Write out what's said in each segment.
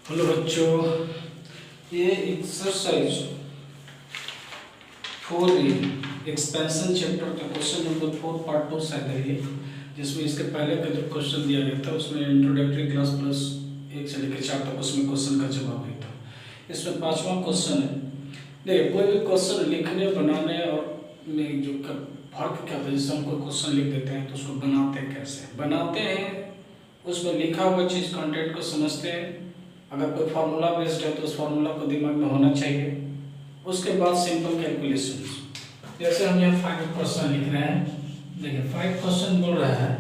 Hello बच्चों, ये exercise 4 expansion chapter का क्वेश्चन नंबर 4 पार्ट 2 शायद है ये, जिसमें इसके पहले का जो क्वेश्चन दिया गया था उसमें इंट्रोडक्टरी क्लास प्लस 1 से लेकर 4 तक उसमें क्वेश्चन का जवाब भी था। इसमें 5वां क्वेश्चन है। देखिए, कोई भी क्वेश्चन लिखने बनाने और में जो फर्क क्या होता है, जैसे हम कोई क्वेश्चन लिख देते हैं तो उसको बनाते हैं, कैसे बनाते हैं, उसमें लिखा हुआ चीज़ कंटेंट को समझते हैं। अगर कोई फार्मूला बेस्ड है तो उस फार्मूला को दिमाग में होना चाहिए। उसके बाद सिंपल कैलकुलेशन, जैसे हम यहाँ 5 क्वेश्चन लिख रहे हैं। देखिए 5 क्वेश्चन बोल रहा है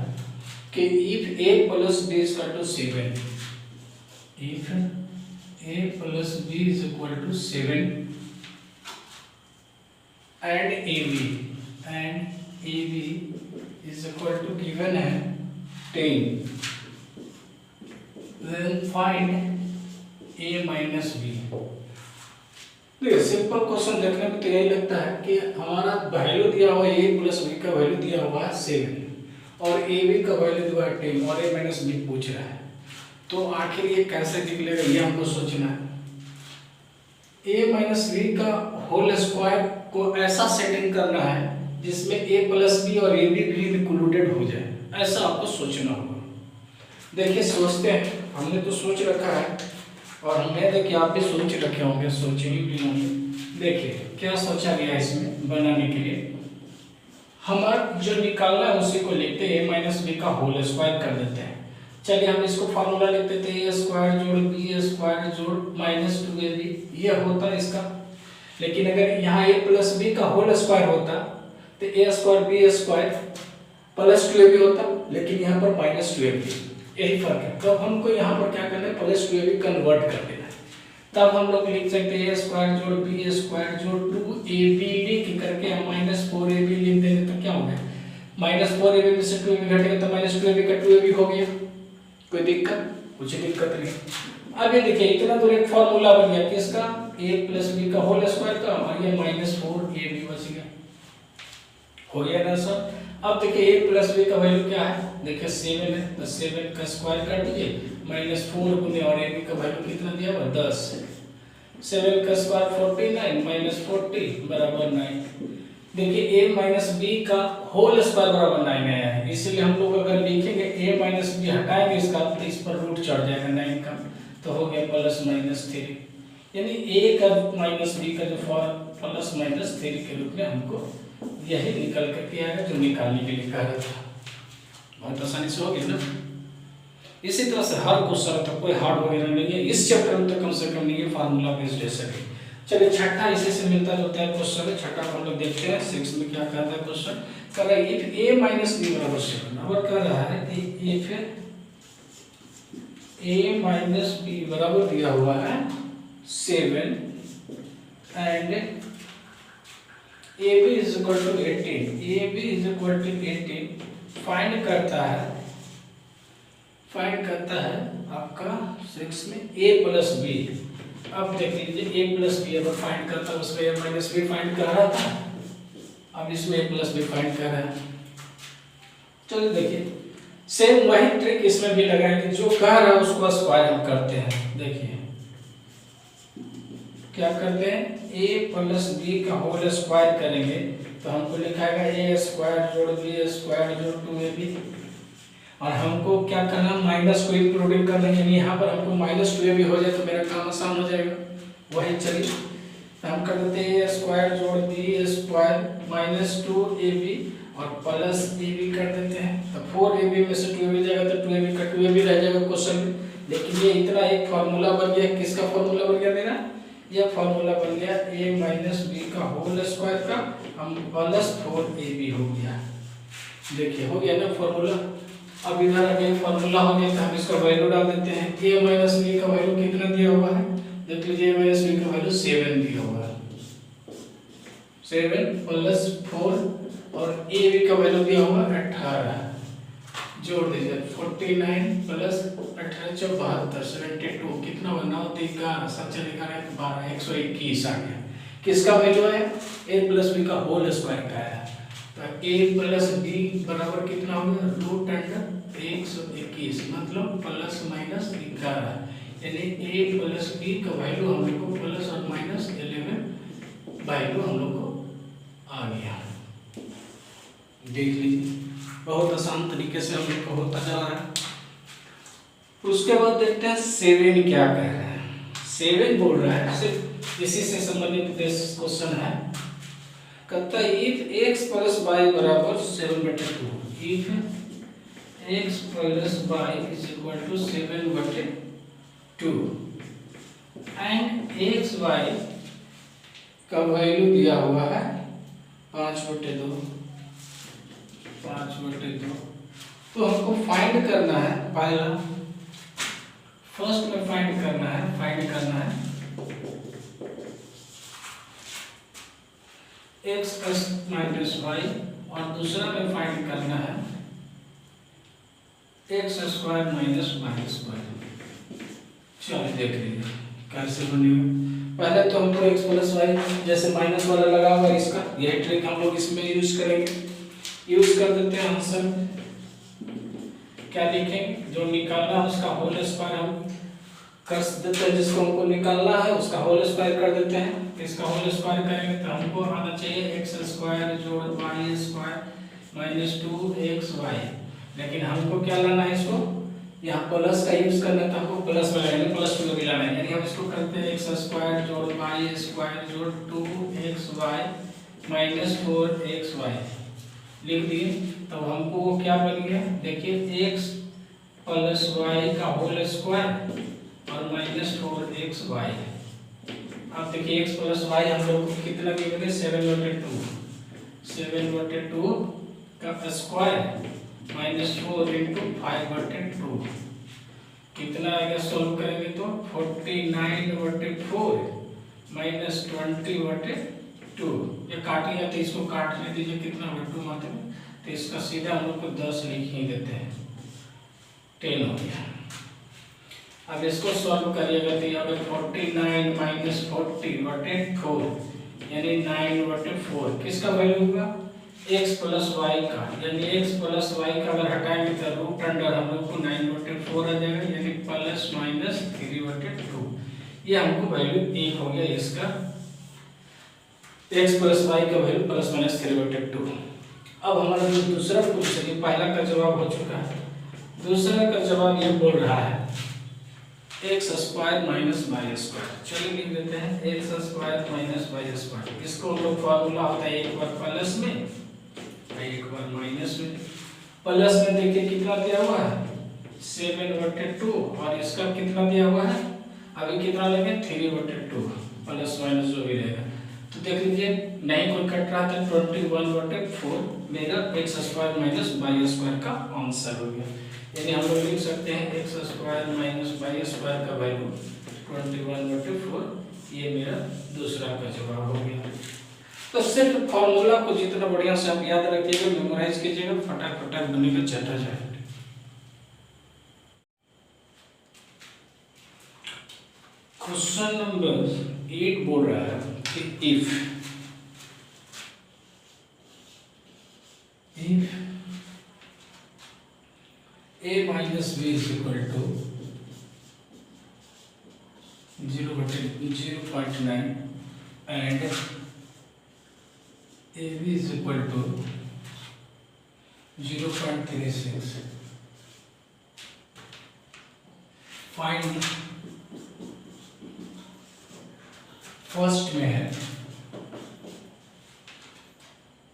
कि if a plus b is equal to 7, if a plus b is equal to 7 and ab is equal to given है 10, then find a minus B. देखिए सिंपल क्वेश्चन देखने में तो यही लगता है कि हमारा वैल्यू दिया हुआ है a प्लस बी का वैल्यू दिया हुआ है 7 और ए बी का वैल्यू दिया है 10 और a माइनस बी पूछ रहा है, तो आखिर ये कैसे निकलेगा ये हमको सोचना है। a माइनस बी का होल स्क्वायर को ऐसा सेटिंग करना है जिसमें a प्लस बी और ए बी भी इंक्लूडेड हो जाए, ऐसा आपको सोचना होगा। देखिए सोचते हैं, हमने तो सोच रखा है और हमने देखिए आप भी सोच रखे होंगे, सोचे ही भी होंगे। देखिए क्या सोचा गया इसमें बनाने के लिए, हमारा जो निकालना है उसी को लिखते हैं, a माइनस बी का होल स्क्वायर कर देते हैं। चलिए हम इसको फार्मूला लिख देते हैं, a स्क्वायर जोड़ b स्क्वायर जोड़ माइनस 2ab, ये होता है इसका। लेकिन अगर यहाँ a प्लस बी का होल स्क्वायर होता तो a square b square plus 2ab होता, लेकिन यहाँ पर माइनस 2ab, यही फर्क है। तो हमको यहाँ पर क्या करना है, प्लस 2ab कन्वर्ट कर देना है। तब हम लोग लिख सकते हैं a स्क्वायर जोड़ b स्क्वायर जोड़ 2ab लिख करके हम माइनस 4ab लिख देंगे तो क्या हो गया, माइनस 4ab में से 2ab घटेगा तो माइनस 2ab का 2ab हो गया। कोई दिक्कत? कुछ दिक्कत नहीं। अब ये देखिए इतना दूर एक फॉर्मूला बन गया किसका, a प्लस b का होल स्क्वायर का, और ये माइनस 4ab बच गया। हो गया ना सर। अब देखिए a प्लस बी का वैल्यू क्या है, देखिए 7 है तो 7 का स्क्वायर कर दीजिए, माइनस 4 गुने और a बी का वैल्यू कितना दिया हुआ 10, 7 का स्क्वायर 49 माइनस 40 बराबर 9। देखिए a माइनस बी का होल स्क्वायर बराबर 9 आया है, इसलिए हम लोग अगर लिखेंगे a माइनस बी हटाएंगे इसका तो इस पर रूट चढ़ जाएगा 9 का, तो हो गया प्लस माइनस 3, यानी a का माइनस बी का जो प्लस माइनस 3 के रूप में हमको यही निकल करके आएगा जो निकालने के लिए कह रहा था। बहुत आसानी से हो गया ना। इसी तरह से हर क्वेश्चन तक कोई हार्ड वगैरह नहीं है, इस चैप्टर में तो कम से कम नहीं है, फार्मूला बेस्ड है सभी। चलिए छठा इसी से मिलता जुलता है क्वेश्चन है, छठा हम लोग देखते हैं 6 में क्या कहता है क्वेश्चन। कह रहा है इफ a माइनस बी बराबर 7, और कह रहा है कि इफ a माइनस बी बराबर दिया हुआ है 7 and AB is equal to 18, AB is equal to 18, find करता है आपका 6 में A प्लस बी। अब देख लीजिए A प्लस बी अगर फाइंड करता है उसमें A माइनस बी फाइंड कर रहा था, अब इसमें A प्लस बी फाइंड कर रहा है। चलिए देखिए सेम वही ट्रिक इसमें भी लगाएंगे, जो कह रहा है उसको स्क्वायर हम करते हैं। देखिए क्या करते हैं, a प्लस बी का होल स्क्वायर करेंगे तो हमको लिखाएगा a स्क्वायर जोड़ b स्क्वायर जोड़ 2ab, और हमको क्या करना, माइनस को इंक्लूडिंग करना है, यानी यहाँ पर हमको माइनस 2ab हो जाए तो मेरा काम आसान हो जाएगा। वही चलिए तो हम कर देते हैं a स्क्वायर जोड़ b स्क्वायर माइनस 2ab और प्लस ab कर देते हैं, तो 4ab में से 2ab जाएगा तो 2ab का 2ab रह जाएगा क्वेश्चन में। लेकिन ये इतना एक फार्मूला बन गया, किसका फार्मूला बन गया मेरा, यह फार्मूला बन गया a माइनस बी का होल स्क्वायर का, हम प्लस 4ab हो गया। देखिए हो गया ना फार्मूला। अब इधर अगर फार्मूला हो गया तो हम इसका वैल्यू डाल देते हैं, a माइनस बी का वैल्यू कितना दिया हुआ है, देख लीजिए a माइनस बी का वैल्यू 7 दिया हुआ है, 7 प्लस 4 और a बी का वैल्यू दिया हुआ है 18, जोड़ दीजिए 49 प्लस 18 72 72 कितना बना, 11 7 12 121 आ गया। किसका वैल्यू है, a प्लस बी का होल स्क्वायर का है, तो a प्लस बी बराबर कितना होगा, रूट अंडर 121 मतलब प्लस माइनस 11, यानी a प्लस b का वैल्यू हम लोग को प्लस और माइनस 11 वैल्यू हम लोग को आ गया। देख लीजिए बहुत आसान तरीके से हम लोग को होता जा रहा है। उसके बाद देखते हैं 7 क्या कह रहा है। 7 बोल रहा है, सिर्फ इसी से संबंधित क्वेश्चन है। कहता है इफ x प्लस वाई बराबर 7/2, if x plus Y is equal to 7/2 and X Y का वैल्यू दिया हुआ है 5/2, तो हमको फाइंड करना है। पहला फर्स्ट में फाइंड करना है x प्लस माइनस वाई, और दूसरा में फाइंड करना है x square minus Y square. चलिए देख लीजिए कैसे बनेगा। पहले तो हमको x प्लस वाई जैसे माइनस वाला लगा हुआ इसका, यही ट्रिक हम लोग इसमें यूज करेंगे। यूज कर देते हैं आंसर। क्या लिखेंगे, जो निकालना है उसका होल स्क्वायर हम कर देते हैं, जिसको हमको निकालना है उसका होल स्क्वायर कर देते हैं। इसका होल स्क्वायर करेंगे तो हमको आना चाहिए x स्क्वायर जोड़ y स्क्वायर माइनस 2xy, लेकिन हमको क्या लाना है, इसको यहाँ प्लस का यूज करना है तो हमको प्लस वाला यानी प्लस 2 भी लाना है। यानी हम इसको करते हैं x स्क्वायर जोड़ y स्क्वायर जोड़ 2xy माइनस 4xy लिख दिए। तब हमको वो क्या बन गया, देखिए x प्लस वाई का होल स्क्वायर और माइनस 4xy। अब देखिए x प्लस वाई हम लोग को कितना दिया गया, 7/2 का स्क्वायर माइनस 4 इंटू 5/2 कितना आएगा, सोल्व करेंगे तो 49/4 माइनस 20/2। ये काटिए तो इसको काट ले दीजिए, कितना होगा 2 मात्रा, तो इसका सीधा हम लोग को 10 लिख ही देते हैं, 10 हो गया। अब इसको सॉल्व करिएगा तो यहाँ पे 49 माइनस 40/4 यानी 9/4 किसका वैल्यू होगा, x प्लस वाई का। यानी x प्लस वाई का अगर हटाएंगे तो रूट अंडर हम लोग को 9/4 आ जाएगा, यानी प्लस माइनस 3/2। ये हमको वैल्यू 1 हो गया इसका, x प्लस वाई का वैल्यू प्लस माइनस 3/2। अब हमारा जो दूसरा क्वेश्चन, ये पहला का जवाब हो चुका है, दूसरा का जवाब ये बोल रहा है x square minus Y square. चलिए लिख देते हैं x square minus Y square. इसको हम लोग फार्मूला होता है एक बार प्लस में एक बार माइनस में। प्लस में देखिए कितना दिया हुआ है 7/2 और इसका कितना दिया हुआ है, अभी कितना लेंगे 3/2, प्लस माइनस जो भी रहेगा। तो देख लीजिए नहीं कोई कट रहा था, 21/4 मेरा x square minus Y square का आंसर हो गया। यानी हम लोग लिख सकते हैं x square minus Y square का वैल्यू 21/4, ये मेरा दूसरा का जवाब हो गया। तो सिर्फ फॉर्मूला को जितना बढ़िया से आप याद रखिएगा, मेमोराइज कीजिएगा, फटाफट बनेगा चटा जाए। क्वेश्चन नंबर 8 बोल रहा है कि if a minus b is equal to 0.9 and ab is equal to 0.36, find first में है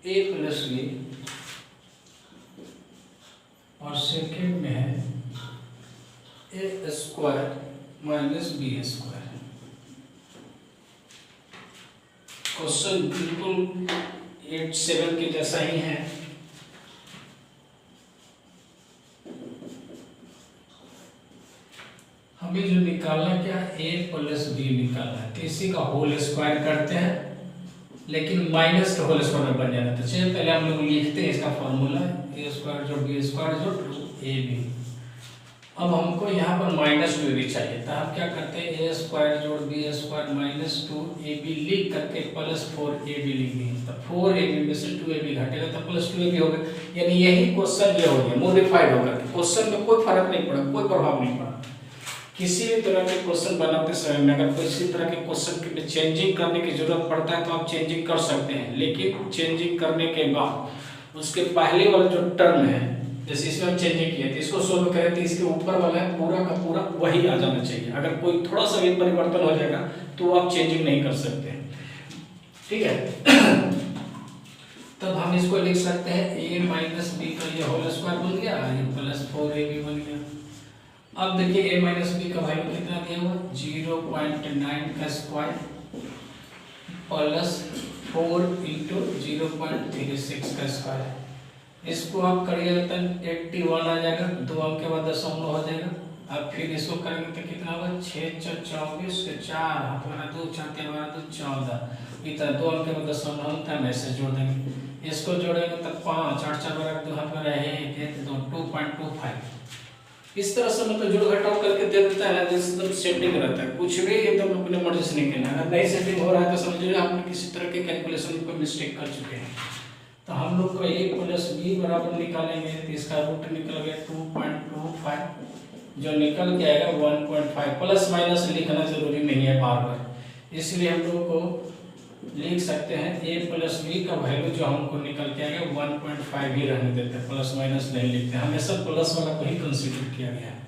a प्लस b और सेकेंड में है a square minus b square. Question बिल्कुल 8-7 के जैसा ही है। हमें जो निकालना क्या, a प्लस b निकालना है, तो इसी का होल स्क्वायर करते हैं, लेकिन माइनस का होल स्क्वायर बन जाना। तो चलिए पहले हम लोग लिखते हैं इसका फॉर्मूला, a स्क्वायर जोड़ b स्क्वायर जोड़ 2ab। अब हमको यहाँ पर माइनस 2ab चाहिए, तो हम क्या करते हैं a स्क्वायर जोड़ b स्क्वायर माइनस 2ab लिख करके प्लस 4ab लिख देंगे। तो 4ab में से 2ab घटेगा तो प्लस 2ab होगा। यानी यही क्वेश्चन ये हो गया, मॉडिफाइड होगा। क्वेश्चन में कोई फर्क नहीं पड़ा, कोई प्रभाव नहीं पड़ा। किसी भी तरह के क्वेश्चन बनाते समय में अगर किसी तरह के क्वेश्चन में चेंजिंग करने की जरूरत पड़ता है तो आप चेंजिंग कर सकते हैं, लेकिन चेंजिंग करने के बाद उसके पहले वाला जो टर्म है, जैसे इसमें हम चेंजिंग किए थे, इसको सोल्व करें तो इसके ऊपर वाला है पूरा का पूरा वही आ जाना चाहिए। अगर कोई थोड़ा सा भी परिवर्तन हो जाएगा तो आप चेंजिंग नहीं कर सकते, ठीक है। तब हम इसको लिख सकते हैं a माइनस बी का ये होल स्क्वायर बन गया, ये प्लस 4ab बन गया। अब देखिए a माइनस बी का वैल्यू कितना दिया हुआ, 0.9 का स्क्वायर प्लस 4 इंटू 0.36 का स्क्वायर। इसको आप करिएगा तो 81 आ जाएगा, 2 अंक के बाद दशमलव हो जाएगा। अब फिर इसको करेंगे तो कितना होगा, 6 × 24 के 4 हाथ वाला 2 4 3 12 2 14, इतना 2 अंक के बाद दशमलव होता है, ऐसे जोड़ देंगे। इसको जोड़ेंगे तो 5 8 4 12 2 हाथ वाला 1 1 2 2.25। इस तरह से मतलब जोड़ घटाव करके दे देता है, एकदम सेटिंग रहता है, कुछ भी एकदम अपने मर्जी से नहीं करना। अगर नहीं सेटिंग हो रहा है तो समझिए आपने किसी तरह के कैलकुलेशन में कोई मिस्टेक कर चुके हैं। तो हम लोग को a प्लस बी बराबर निकालेंगे तो इसका रूट निकल गया 2.25, जो निकल के आएगा 1.5। प्लस माइनस लिखना जरूरी नहीं है बार बार, इसलिए हम लोग को लिख सकते हैं a प्लस बी का वैल्यू जो हमको निकल के आएगा 1.5 ही रहने देते हैं, प्लस माइनस नहीं लिखते, हमेशा प्लस वाला को ही कंसीडर किया गया है।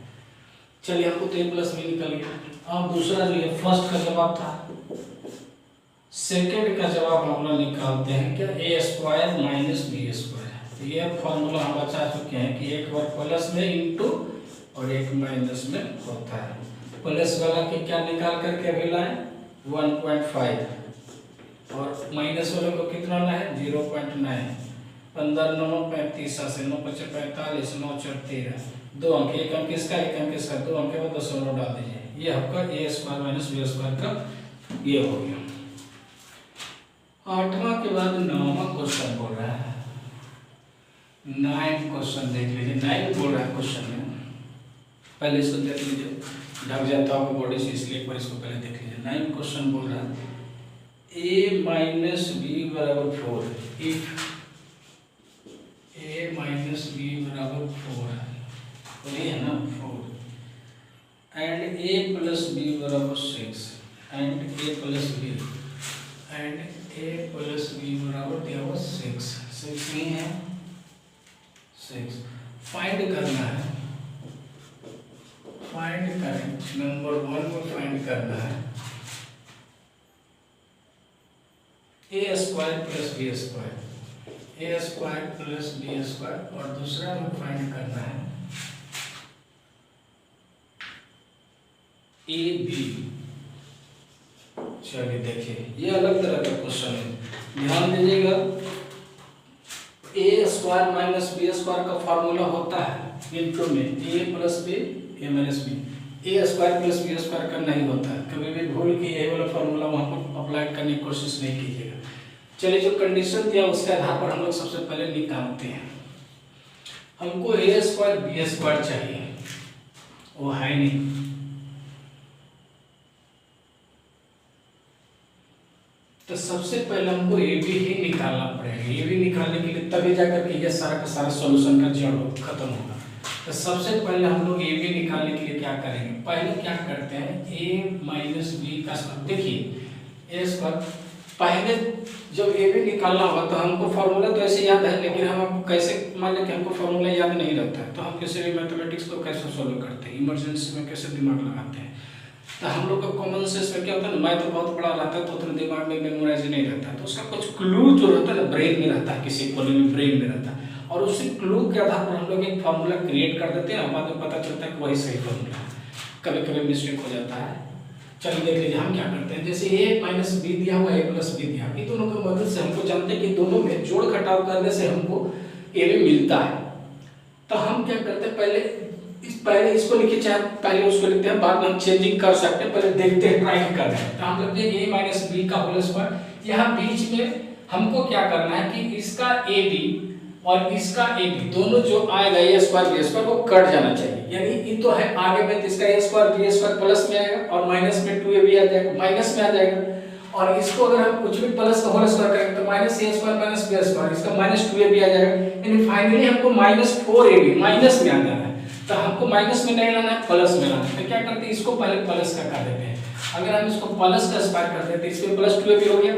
चलिए हमको तो a प्लस बी निकल गया। अब दूसरा जो है फर्स्ट का जवाब था, सेकंड का जवाब हम लोग निकालते हैं क्या, a square minus B square. तो ये फॉर्मूला हम बचा चुके हैं कि एक बार प्लस में इंटू और एक माइनस में होता है। प्लस वाला के क्या निकाल करके अभी लाए 1.5 और माइनस वाले को कितना लाए 0.9। 15 9 35 से 9 5 45 9 4 13, 2 अंक, एक अंक इसका एक अंक इसका, 2 अंक के बाद दशमलव डाल दीजिए। ये आपका a square minus B square का ये हो गया। 8वां के बाद 9वां क्वेश्चन बोल रहा है। 9 क्वेश्चन देख लीजिए, 9 बोल रहा है क्वेश्चन में, पहले इसको देख लीजिए, ढक जाता होगा बॉडी से, इसलिए एक बार इसको पहले देख लीजिए। 9 क्वेश्चन बोल रहा है a माइनस बी बराबर 4, इफ a माइनस बी बराबर 4 ये है ना 4 एंड a प्लस बी बराबर 6 and a plus B and a plus B बराबर दिया हुआ 6 नहीं है 6। फाइंड करना है, फाइंड करें, नंबर 1 में फाइंड करना है a square plus B square, a square plus B square, और दूसरा में फाइंड करना है ए बी। चलिए देखिए ये अलग तरह का क्वेश्चन है, ध्यान दीजिएगा। a square minus B square का फॉर्मूला होता है इंटू में a plus B a minus B, a square plus B square का नहीं होता है। कभी भी भूल के ये वाला फॉर्मूला वहाँ पर अप्लाई करने की कोशिश नहीं कीजिएगा। चलिए जो कंडीशन दिया उसके आधार पर हम लोग सबसे पहले निकालते हैं। हमको a स्क्वायर बी स्क्वायर चाहिए, वो है नहीं, तो सबसे पहले हमको ए बी ही निकालना पड़ेगा। ए बी निकालने के लिए तभी जाकर के ये सारा का सारा सॉल्यूशन का जड़ खत्म होगा। तो सबसे पहले हम लोग ए बी निकालने के लिए क्या करेंगे, पहले क्या करते हैं a माइनस बी का स्क्वायर। देखिए ए स्क्वायर पहले जब ए बी निकालना होगा तो हमको फॉर्मूला तो ऐसे याद है, लेकिन हम आपको कैसे, मान लें कि हमको फॉर्मूला याद नहीं रहता है तो हम किसी भी मैथमेटिक्स को कैसे सॉल्व करते हैं, इमरजेंसी में कैसे दिमाग लगाते हैं। तो हम लोग का कॉमन सेंस में क्या होता है ना, मैथ तो बहुत बड़ा रहता है तो उतना दिमाग में मेमोराइज नहीं रहता है, तो उसका कुछ क्लू जो रहता है ना ब्रेन में रहता है, किसी कोने में ब्रेन में रहता है, और उसी क्लू के आधार पर हम लोग एक फार्मूला क्रिएट कर देते हैं, बाद में पता चलता है कि वही सही फार्मूला है। कभी कभी मिस्टेक हो जाता है। चलिए देख लीजिए हम क्या करते हैं, जैसे a माइनस बी दिया हुआ a प्लस बी दिया, ये दोनों की मदद से हमको जानते हैं कि दोनों में जोड़ घटाव करने से हमको a b मिलता है। तो हम क्या करते हैं, पहले इसको लिखिए, चाहे पहले उसको लिखते हैं, बाद में हम चेंजिंग कर सकते हैं, पहले देखते हैं, ट्राई कर रहे हैं। तो हम लिखते हैं a माइनस बी का होल स्क्वायर। यहाँ बीच में हमको क्या करना है कि इसका a b और इसका a b दोनों जो आएगा a स्क्वायर b स्क्वायर वो कट जाना चाहिए, यानी ये तो है आगे में, इसका a square b square plus में आएगा और माइनस में 2ab आ जाएगा, माइनस में आ जाएगा। और इसको अगर हम कुछ भी प्लस का होल स्क्वायर करेंगे तो minus a square minus b square, इसका माइनस 2ab आ जाएगा, यानी फाइनली हमको माइनस 4ab माइनस में आ जाना है। तो हमको माइनस में नहीं लाना है, प्लस में लाना है। तो क्या करते हैं, इसको पहले प्लस का कर देते हैं। अगर हम इसको प्लस का स्क्वायर कर देते हैं, इसमें प्लस 2ab हो गया,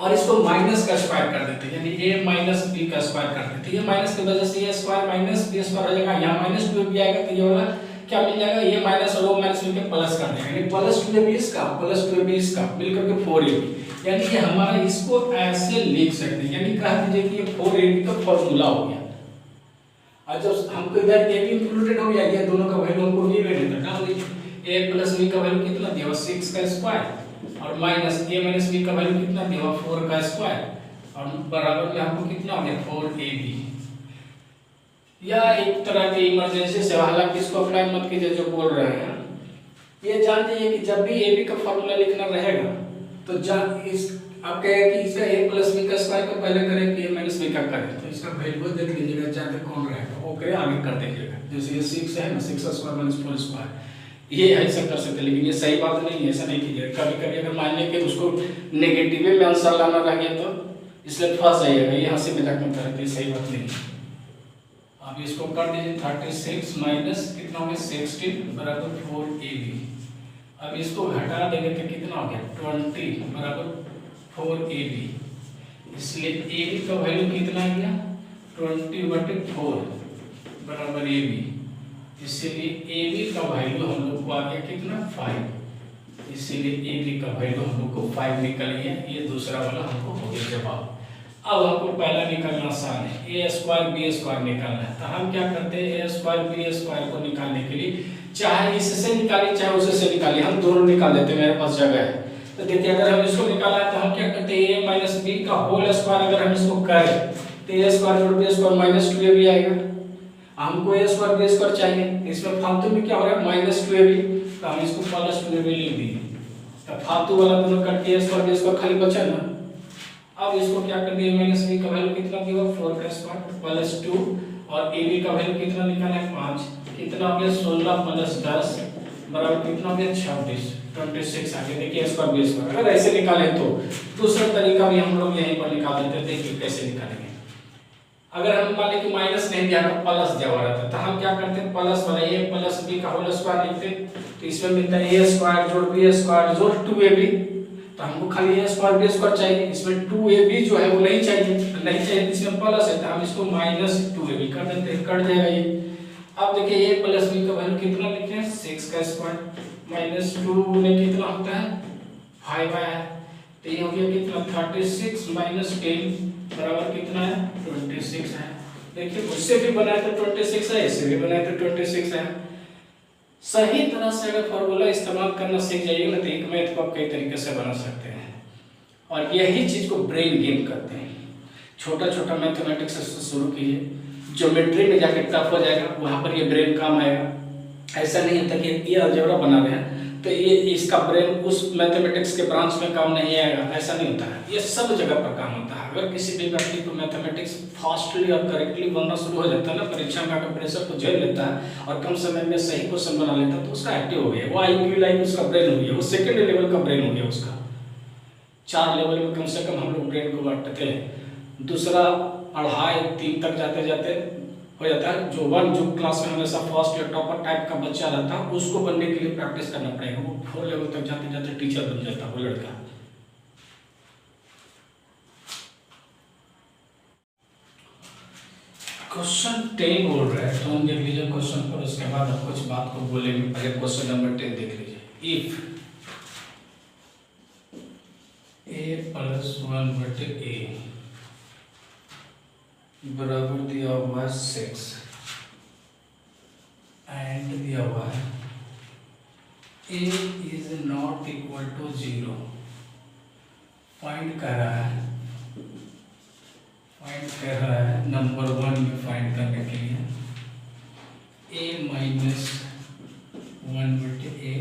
और इसको माइनस का स्क्वायर कर देते हैं, यानी a माइनस b का स्क्वायर कर देते हैं। ये माइनस की वजह से ये स्क्वायर माइनस b स्क्वायर हो जाएगा, यहाँ माइनस 2ab आएगा, तो ये वाला क्या मिल जाएगा, ये माइनस और वो माइनस मिलकर प्लस कर देंगे, यानी प्लस 2ab इसका प्लस 2ab इसका मिलकर के 4ab, यानी कि हमारा इसको ऐसे लिख सकते हैं, यानी कह दीजिए कि ये 4ab का फॉर्मूला हो गया। और जब हमको इधर a भी इंक्लूडेड हो गया, ये दोनों का वैल्यू हमको ये वैल्यू डाल दीजिए, a प्लस b का वैल्यू कितना दिया 6 का स्क्वायर, और माइनस a माइनस b का वैल्यू कितना दिया 4 का स्क्वायर, और बराबर में हमको कितना हो गया 4ab। या एक तरह की इमरजेंसी से, हालांकि इसको अप्लाई मत कीजिए जो बोल रहे हैं, ये जान जाइए कि जब भी ab का फॉर्मूला लिखना रहेगा तो जान इस आप कहें कि इसका a प्लस b का स्क्वायर को पहले करें कि a माइनस b का करें, तो इसका वैल्यू देख लीजिएगा चाहे कौन रहेगा वो करे आगे कर देखिएगा। जैसे ये 6 है ना, 6 का स्क्वायर माइनस 4 स्क्वायर, ये ऐसा कर सकते हैं, लेकिन ये सही बात नहीं है, ऐसा नहीं कीजिएगा। कभी कभी अगर मान लें कि उसको नेगेटिव में आंसर लाना रह गया तो इसलिए फंस जाइएगा, ये हंसी मजाक में करते सही बात नहीं है। अब इसको कर दीजिए 36 माइनस कितना हो गया 16 बराबर 4ab। अब इसको घटा देंगे तो कितना हो गया 20 बराबर 4ab, इसलिए ab का वैल्यू कितना आ गया 20/4 बराबर ab, इसीलिए ab का वैल्यू हम लोग को आ गया कितना 5, इसीलिए ab का वैल्यू हम लोग को 5 निकल गया। ये दूसरा वाला हमको हो गया जवाब। अब हमको पहला निकालना आसान है, a स्क्वायर b स्क्वायर निकालना है, तो हम क्या करते हैं a स्क्वायर b स्क्वायर को निकालने के लिए चाहे इससे निकालिए चाहे उससे निकालिए, हम दोनों निकाल देते हैं, मेरे पास जगह है। तो देखिए अगर हम इसको निकाला है तो हम क्या करते हैं a माइनस b का होल स्क्वायर अगर हम इसको करें तो a स्क्वायर जोड़ b स्क्वायर माइनस 2ab आएगा। हमको a स्क्वायर b स्क्वायर चाहिए, इसमें फालतू में क्या हो रहा है माइनस 2ab, तो हम इसको प्लस 2ab लिख दिए, तो फालतू वाला दोनों कट के a स्क्वायर b स्क्वायर खाली बचा ना। अब इसको क्या कर दिए माइनस b का वैल्यू कितना दिया 4 का स्क्वायर प्लस 2, और ab का वैल्यू कितना निकाला है 5, कितना हो गया 16 प्लस 10 बराबर कितना हो गया 26, 26 आ गया। देखिए स्क्वायर b स्क्वायर अगर ऐसे निकालें तो दूसरा तरीका भी हम लोग यहीं पर निकाल देते हैं, देखिए कैसे निकालेंगे। अगर हम मान लें कि माइनस नहीं दिया तो प्लस दिया हुआ रहता, तो हम क्या करते हैं प्लस वाला a प्लस b का होल स्क्वायर लिखते, तो इसमें मिलता है a स्क्वायर जोड़ b स्क्वायर जोड़ 2ab, तो हमको खाली a स्क्वायर b स्क्वायर चाहिए, इसमें 2ab जो है वो नहीं चाहिए, नहीं चाहिए इसमें प्लस है, तो हम इसको माइनस 2ab कर देते हैं, कट जाएगा ये। अब देखिए a प्लस b का वैल्यू कितना लिखे हैं 6 का स्क्वायर माइनस 2 में कितना होता है 5 आया, तो ये हो गया कितना 36 माइनस 10 बराबर कितना है 26 है। देखिए उससे भी बनाए तो 26 है, इससे भी बनाए तो 26 है। सही तरह से अगर फॉर्मूला इस्तेमाल करना सीख जाइएगा ना तो एक मैथ को आप कई तरीके से बना सकते हैं, और यही चीज को ब्रेन गेम करते हैं। छोटा छोटा मैथमेटिक्स से शुरू कीजिए, ज्योमेट्री में जाके टफ हो जाएगा, वहां पर ये ब्रेन काम आएगा। ऐसा नहीं होता कि ये अलजेब्रा बना रहे हैं तो ये इसका ब्रेन उस मैथमेटिक्स के ब्रांच में काम नहीं आएगा, ऐसा नहीं होता है, ये सब जगह पर काम होता है। अगर किसी भी व्यक्ति को मैथमेटिक्स फास्टली और करेक्टली बनना शुरू हो जाता है ना, परीक्षा में आकर प्रेशर को झेल लेता है और कम समय में सही क्वेश्चन बना लेता है, तो उसका एक्टिव हो गया, वो IQ लाइक उसका ब्रेन हो गया, वो सेकेंड लेवल का ब्रेन हो गया उसका। 4 लेवल में कम से कम हम लोग ब्रेन को बांटते हैं, दूसरा अढ़ाई 3 तक जाते जाते हो जाता है। जो 1 जो क्लास में हमेशा फर्स्ट या टॉपर टाइप का बच्चा रहता है उसको बनने के लिए प्रैक्टिस करना पड़ेगा, वो 4 लेवल तक जाते जाते टीचर बन जाता है वो लड़का। क्वेश्चन 10 बोल रहा है, तो हम देख लीजिए क्वेश्चन पर, उसके बाद हम कुछ बात को बोलेंगे। पहले क्वेश्चन नंबर 10 देख लीजिए। इफ a प्लस 1/a बराबर दिया हुआ 6 एंड दिया हुआ है a is not equal to 0, find कर रहा है, नंबर 1 में फाइंड करने के लिए a माइनस 1/a,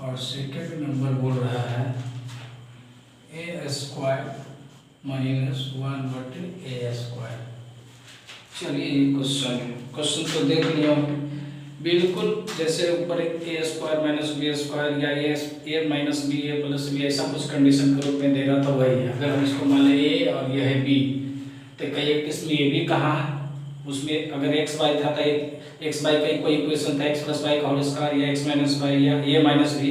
और सेकेंड नंबर बोल रहा है a square minus 1/a square. चलिए ये क्वेश्चन तो देख लिया बिल्कुल, जैसे ऊपर एक a square minus b square या a minus b a plus b ऐसा कुछ कंडीशन के रूप में दे रहा था, वही है। अगर हम इसको मान लें a और यह है b, तो कहिए किसमें a b कहाँ है उसमें अगर एक्स वाई था तो एक्स वाई का कोई इक्वेशन था एक्स प्लस वाई का होल स्क्वायर या एक्स माइनस वाई या ए माइनस बी,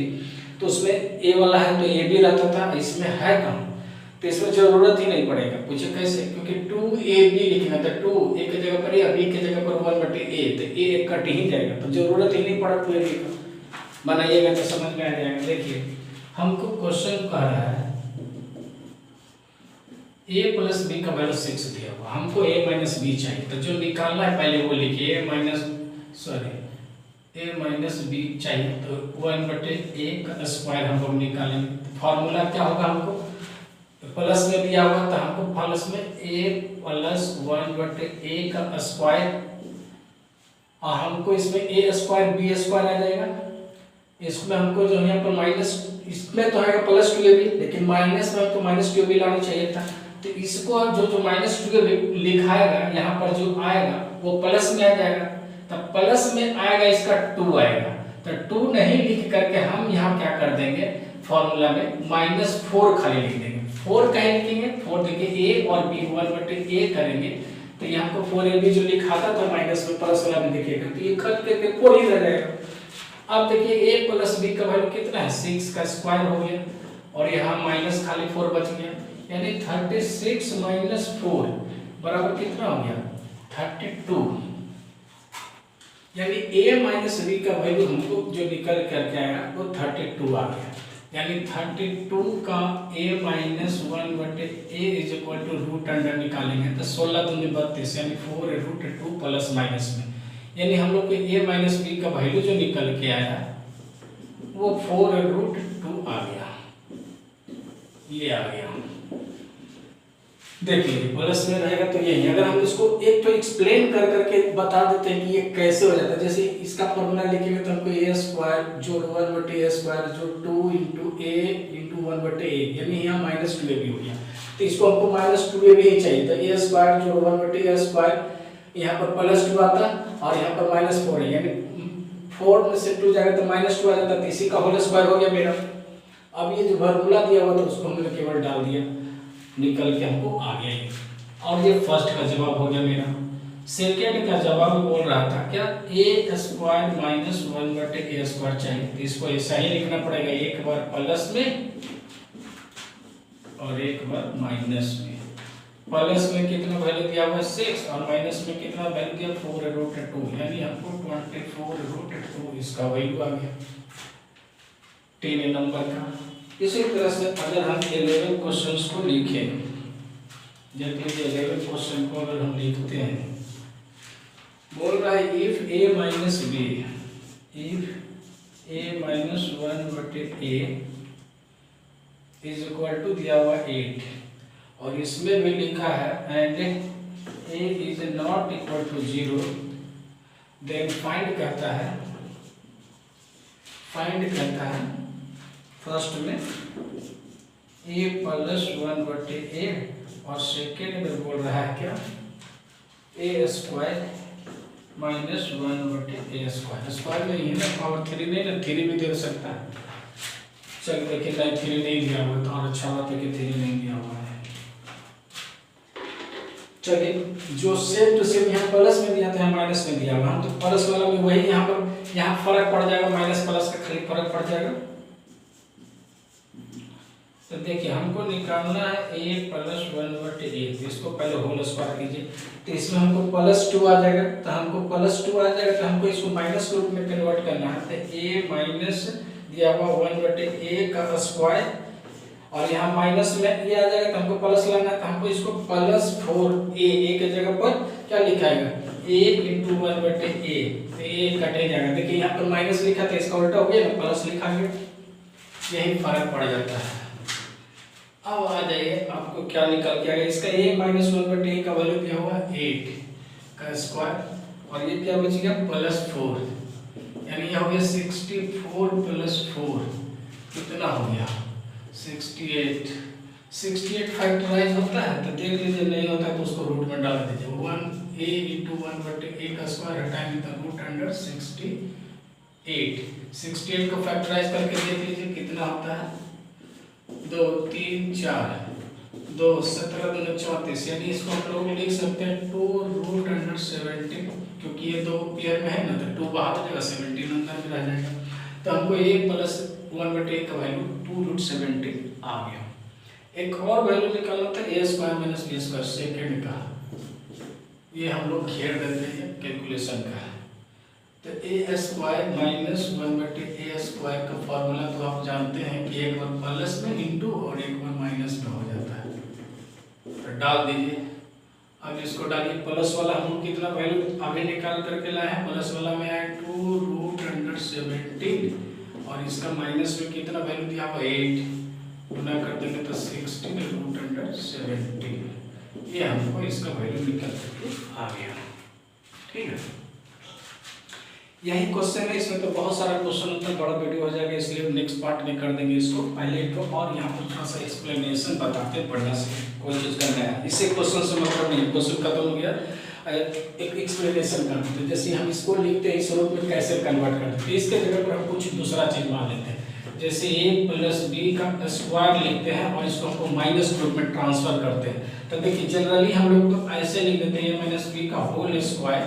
तो उसमें ए वाला है तो ए भी रहता था, इसमें है कहाँ, तो इसमें जरूरत ही नहीं पड़ेगा। पूछे कैसे, क्योंकि 2ab लिखना था, 2 ए की जगह पर ए, बी की जगह पर 1/a, तो ए कट ही जाएगा, तो जरूरत ही नहीं पड़ा 2ab का। बनाइएगा तो समझ में आ जाएगा। देखिए हमको क्वेश्चन कह रहा है a प्लस बी का वैल्यू 6 दिया हुआ, हमको a माइनस बी चाहिए, तो जो निकालना है पहले वो लिखिए, a माइनस बी चाहिए, तो 1/a का स्क्वायर हम लोग निकालेंगे। फॉर्मूला क्या होगा, हमको प्लस में दिया हुआ तो हमको प्लस में a प्लस 1/a का स्क्वायर, और हमको इसमें a स्क्वायर b स्क्वायर आ जाएगा। इसमें हमको जो यहाँ पर माइनस, इसमें तो है प्लस 2ab, लेकिन माइनस में हमको माइनस 2ab लाना चाहिए था, तो इसको जो माइनस 2ab लिखाएगा यहाँ पर जो आएगा वो प्लस में आ जाएगा, तब प्लस में आएगा इसका 2 आएगा, तो 2 नहीं लिख करके हम यहाँ क्या कर देंगे फॉर्मूला में -4 खाली लिख देंगे। 4 कहीं लिखेंगे, 4 देखिए a और b 1/a करेंगे, तो यहाँ को 4ab जो लिखा था माइनस में प्लस वाला में देखिएगा, तो ये खट करके 4 ही रह जाएगा। अब देखिए a प्लस b का वैल्यू कितना है, 6 का स्क्वायर हो गया, और यहाँ माइनस खाली 4 बच गया, यानी 36 माइनस 4 बराबर कितना हो गया 32, यानी a माइनस b का वैल्यू हमको जो निकल करके आया वो 32 आ गया। यानी 32 का a minus 1/a is equal to root under निकालेंगे तो 16 दूनी 32, यानी 4√2 प्लस माइनस में, यानी हम लोग को a माइनस b का वैल्यू जो निकल के आया वो 4√2 आ गया, ये आ गया। देखिए प्लस में रहेगा तो यही, अगर हम इसको एक तो एक्सप्लेन कर करके बता देते हैं कि ये कैसे हो जाता है, जैसे इसका फॉर्मूला लिखेंगे तो हमको a स्क्वायर जो 1/a स्क्वायर जो 2 × a × 1/a, यानी यहाँ -2ab हो गया, तो इसको हमको -2ab ही चाहिए, तो a स्क्वायर जो 1/a स्क्वायर यहाँ पर +2 आता और यहाँ पर -4 है, यानी 4 में से 2 जाएगा तो -2 आ जाता, तो इसी का होल स्क्वायर हो गया मेरा। अब ये जो फॉर्मूला दिया हुआ था उसको हमने केवल डाल दिया, निकल के हमको आ गया ये, और ये फर्स्ट का जवाब हो गया मेरा। सेकेंड का जवाब बोल रहा था क्या, a square minus 1/a square चाहिए, तो इसको ऐसा ही लिखना पड़ेगा, एक बार प्लस में और एक बार माइनस में। प्लस में कितना वैल्यू दिया हुआ है 6 और माइनस में कितना वैल्यू दिया 4√2, यानी हमको 24√2 इसका वैल्यू आ गया 10 नंबर का। इसी तरह से अगर हम 11 क्वेश्चंस को लिखें, जब ये 11 क्वेश्चन को अगर हम लिखते हैं, बोल रहा है if a minus b, if a minus 1/a is equal to दिया हुआ 8, और इसमें भी लिखा है and a is not equal to 0, then find करता है फर्स्ट में a प्लस 1/a, और सेकेंड में बोल रहा है क्या a square minus 1/a square. Square में ही ना पावर 3 नहीं ना, 3 भी दे सकता है। चलिए देखिए 3 नहीं दिया हुआ तो और अच्छा बात है कि 3 नहीं दिया हुआ है। चलिए जो सेम टू सेम यहाँ प्लस में दिया था यहाँ माइनस में दिया हुआ, हम तो प्लस वाला में वही यहाँ पर यहाँ फर्क पड़ जाएगा, माइनस प्लस का खाली फर्क पड़ जाएगा। तो देखिए हमको निकालना है a प्लस 1/a, तो इसको पहले होल स्क्वायर कीजिए, तो इसमें हमको +2 आ जाएगा, तो हमको +2 आ जाएगा तो हमको इसको माइनस के रूप में कन्वर्ट करना है, तो a माइनस दिया हुआ 1/a का स्क्वायर, और यहाँ माइनस में ये आ जाएगा तो हमको प्लस लाना है, तो हमको इसको +4a की जगह पर क्या लिखाएगा a × 1/a, तो a कटे जाएगा। देखिए यहाँ पर माइनस लिखा था, इसका उल्टा हो गया ना, प्लस लिखा गया, यही फर्क पड़ जाता है। अब आ जाइए आपको क्या निकल के आएगा, इसका a माइनस 1/a का वैल्यू दिया हुआ 8 का स्क्वायर, और ये क्या बच गया +4, यानी ये हो गया 64 + 4 कितना हो गया 68। 68 फैक्टराइज होता है तो देख लीजिए, नहीं होता है तो उसको रूट में डाल दीजिए, 1a × 1/a का स्क्वायर हटाएंगे तो रूट अंडर 68। 68 को फैक्टराइज करके देख लीजिए कितना होता है 2 3 4, 2 17 दूनी 34, यानी इसको हम लोग लिख सकते हैं 2√17, क्योंकि ये दो पेयर में है ना, तो 2 बाहर हो जाएगा, 17 अंदर में रह जाएगा। तो हमको a प्लस 1/1 का वैल्यू 2√17 आ गया। एक और वैल्यू निकालना था a² - b² सेकेंड का, ये हम लोग घेर देते हैं कैलकुलेशन का। तो a² - 1/a² का फॉर्मूला तो आप जानते हैं कि एक बार प्लस में इंटू और एक बार माइनस में हो जाता है। तो डाल दीजिए। अब इसको डालिए, प्लस वाला हम कितना वैल्यू अभी निकाल करके लाए हैं, प्लस वाला में आया 2√17 और इसका माइनस में कितना वैल्यू दिया हुआ 8, गुना कर देंगे तो 16√17, ये हमको इसका वैल्यू निकल करके आ गया। ठीक है, यही क्वेश्चन है, इसमें तो बहुत सारा क्वेश्चन होता है, बड़ा वीडियो हो जाएगा, इसलिए नेक्स्ट पार्ट में कर देंगे इसको पहले तो। और यहाँ पर थोड़ा सा एक्सप्लेनेशन बताते हैं पढ़ने से कोई चीज़ करना है, इससे क्वेश्चन से मतलब नहीं, क्वेश्चन खत्म हो गया, एक एक्सप्लेनेशन कर देते हैं। जैसे हम इसको लिखते हैं इस रूप में कैसे कन्वर्ट करते हैं, इसके जगह पर हम कुछ दूसरा चीज़ मान लेते हैं, जैसे a + b का स्क्वायर लिखते हैं और इसको हमको माइनस रूप में ट्रांसफर करते हैं। तो देखिए जनरली हम लोग तो ऐसे लिख देते हैं a - b का होल स्क्वायर,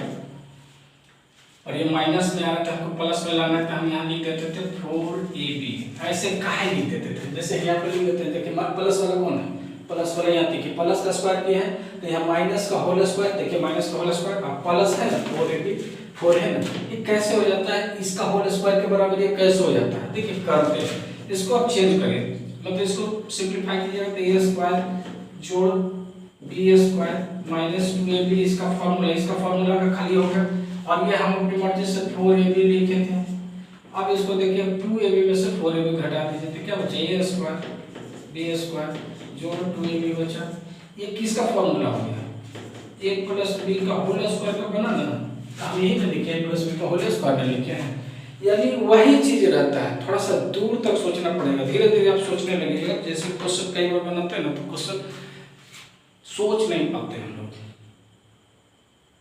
और ये माइनस में आ रहा था, हमको प्लस में लाना था, हम यहाँ लिख देते थे 4ab। ऐसे काहे लिख देते थे, जैसे यहाँ पर लिख देते हैं, देखिए प्लस वाला कौन है, प्लस वाला यहाँ देखिए प्लस का स्क्वायर किया है, तो यहाँ माइनस का होल स्क्वायर, देखिए माइनस का होल स्क्वायर, अब प्लस है ना 4ab 4 है ना, ये कैसे हो जाता है, इसका होल स्क्वायर के बराबर ये कैसे हो जाता है, देखिए करते हैं इसको, आप चेंज करिए, मतलब इसको सिंप्लीफाई कीजिएगा तो a² जोड़ b² - 2ab, इसका फार्मूला का खाली हो गया। और ये हम अपनी मर्जी से 4ab लिखे थे, अब इसको देखिए 2ab में से 4ab घटा दीजिए तो क्या बचा a² b² जोड़ 2ab बचा। ये किसका फॉर्मूला हो गया, a + b का होल स्क्वायर का बना ना, हम यही तो लिखे a + b का होल स्क्वायर में लिखे हैं, यानी वही चीज रहता है, थोड़ा सा दूर तक सोचना पड़ेगा, धीरे धीरे आप सोचने लगेगा। जैसे क्वेश्चन कई बार बनाते हैं ना, तो क्वेश्चन सोच नहीं पाते हम लोग,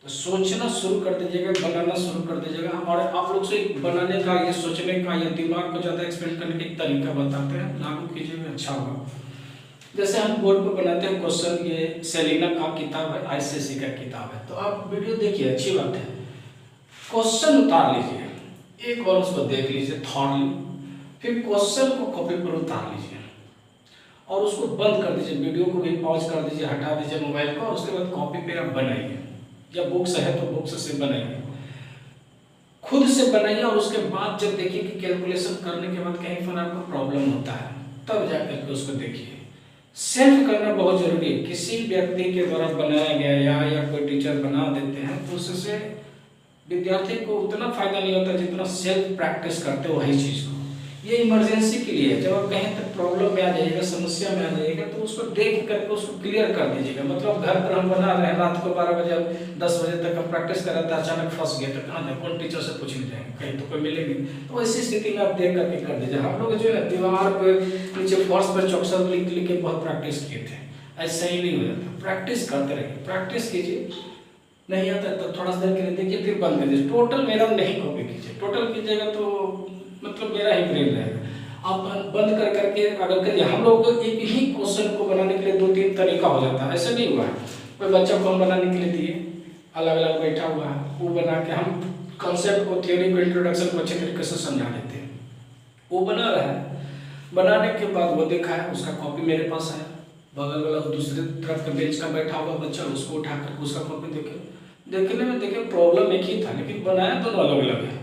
तो सोचना शुरू कर दीजिएगा, बनाना शुरू कर दीजिएगा। और आप लोग से बनाने का, ये सोचने का, या दिमाग को ज़्यादा एक्सपेंड करने का एक तरीका बताते हैं, लागू कीजिएगा, अच्छा होगा। जैसे हम बोर्ड पर बनाते हैं क्वेश्चन, ये सेलिना का किताब है, ICSE का किताब है, तो आप वीडियो देखिए, अच्छी बात है, क्वेश्चन उतार लीजिए, एक और उसको देख लीजिए थॉरली, फिर क्वेश्चन को कॉपी पर उतार लीजिए और उसको बंद कर दीजिए, वीडियो को भी पॉज कर दीजिए, हटा दीजिए मोबाइल को, और उसके बाद कॉपी पे आप बनाइए, या बुक्स है तो बुक्स से बनाइए, खुद से बनाइए। और उसके बाद जब देखिए कि कैलकुलेशन करने के बाद कहीं पर आपको प्रॉब्लम होता है, तब जाकर के उसको देखिए। सेल्फ करना बहुत जरूरी है, किसी व्यक्ति के द्वारा बनाया गया या कोई टीचर बना देते हैं तो उससे विद्यार्थी को उतना फायदा नहीं होता जितना सेल्फ प्रैक्टिस करते हो वही चीज़ को। ये इमरजेंसी के लिए है, जब आप कहीं तक प्रॉब्लम में आ जाइएगा, समस्या में आ जाइएगा, तो उसको देख करके उसको क्लियर कर दीजिएगा। मतलब घर पर हम बना रहे हैं, रात को 12 बजे 10 बजे तक हम प्रैक्टिस कर रहे थे, अचानक फंस गए तो कहाँ जाए, कौन टीचर से पूछने जाएंगे, कहीं तो कोई मिलेंगे। तो ऐसी स्थिति में आप देख करके कर दीजिए। हम लोग जो है दीवार पर नीचे फर्श पर चौक सब लिख लिख के बहुत प्रैक्टिस किए थे, ऐसा ही नहीं हो जाता। प्रैक्टिस करते रहिए, प्रैक्टिस कीजिए, नहीं आता तो थोड़ा सा देर के लिए देखिए, फिर बंद कर दीजिए। टोटल मेरा नहीं कॉपी कीजिए, टोटल कीजिएगा तो मतलब मेरा ही ब्रेन रहेगा। आप बंद कर करके अगर करिए, हम लोग एक ही क्वेश्चन को बनाने के लिए 2-3 तरीका हो जाता है, ऐसे नहीं हुआ है। कोई बच्चा को हम बनाने के लिए दिए, अलग अलग बैठा हुआ है, वो बना के हम कॉन्सेप्ट को, थ्योरी को, इंट्रोडक्शन को अच्छे तरीके से समझा देते हैं। वो बना रहा है, बनाने के बाद वो देखा है, उसका कॉपी मेरे पास है, बगल वाला दूसरे तरफ के बेंच का बैठा हुआ बच्चा, उसको उठा करके उसका कॉपी देखने में देखिए प्रॉब्लम एक ही था, लेकिन बनाया दोनों अलग अलग है।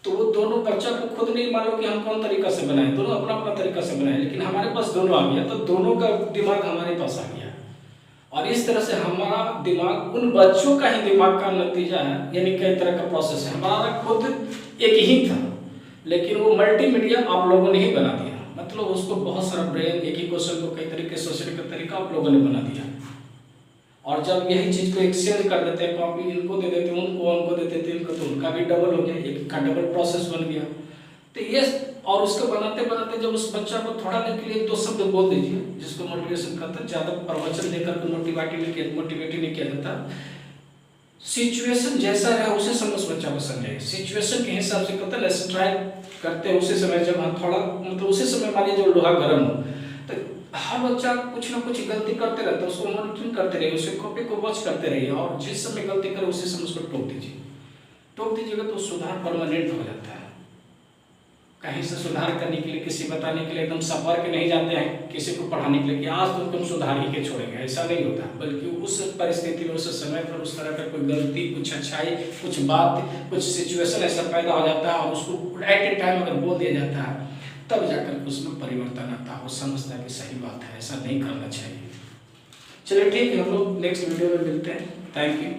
तो वो दोनों बच्चा को खुद नहीं मालूम कि हम कौन तरीका से बनाए, दोनों अपना अपना तरीका से बनाए, लेकिन हमारे पास दोनों आ गया, तो दोनों का दिमाग हमारे पास आ गया। और इस तरह से हमारा दिमाग उन बच्चों का ही दिमाग का नतीजा है, यानी कई तरह का प्रोसेस है। हमारा खुद एक ही था, लेकिन वो मल्टीमीडिया आप लोगों ने ही बना दिया। मतलब उसको बहुत सारा ब्रेन, एक ही क्वेश्चन को कई तरीके से सोचने का तरीका आप लोगों ने बना दिया। और जब यही चीज़ को एक्सचेंज कर देते हैं, कॉपी इनको दे देते हैं, उनको दे देते हैं, इनको, तो उनका भी डबल हो गया, एक का डबल प्रोसेस बन गया। तो ये, और उसको बनाते बनाते जब उस बच्चा को थोड़ा देर के लिए 2 शब्द बोल दीजिए, जिसको मोटिवेशन करता है, ज़्यादा प्रवचन देकर के मोटिवेट नहीं किया जाता। सिचुएशन जैसा है उसी समय उस बच्चा को समझाइए, सिचुएशन के हिसाब से करता है, लेट्स ट्राई करते हैं उसी समय, जब हम थोड़ा मतलब उसी समय मानिए जब लोहा गर्म हो, तो हर बच्चा कुछ ना कुछ गलती करते रहता है, उसको मॉनिटरिंग करते रहिए, उसके कॉपी को वॉच करते रहिए, और जिस समय गलती करे उसी समय उसको टोक दीजिए। टोक दीजिएगा तो सुधार परमानेंट हो जाता है। कहीं से सुधार करने के लिए, किसी बताने के लिए एकदम सफर के नहीं जाते हैं किसी को पढ़ाने के लिए कि आज तो तुम सुधार ही के छोड़ेंगे, ऐसा नहीं होता। बल्कि उस परिस्थिति में, उस समय पर उस तरह का कोई गलती, कुछ अच्छाई, कुछ बात, कुछ सिचुएशन ऐसा पैदा हो जाता है, और उसको एट ए टाइम अगर बोल दिया जाता है, तब जाकर उसमें परिवर्तन आता है, वो समझता है कि सही बात है, ऐसा नहीं करना चाहिए। चलिए ठीक है, हम लोग नेक्स्ट वीडियो में मिलते हैं। Thank you.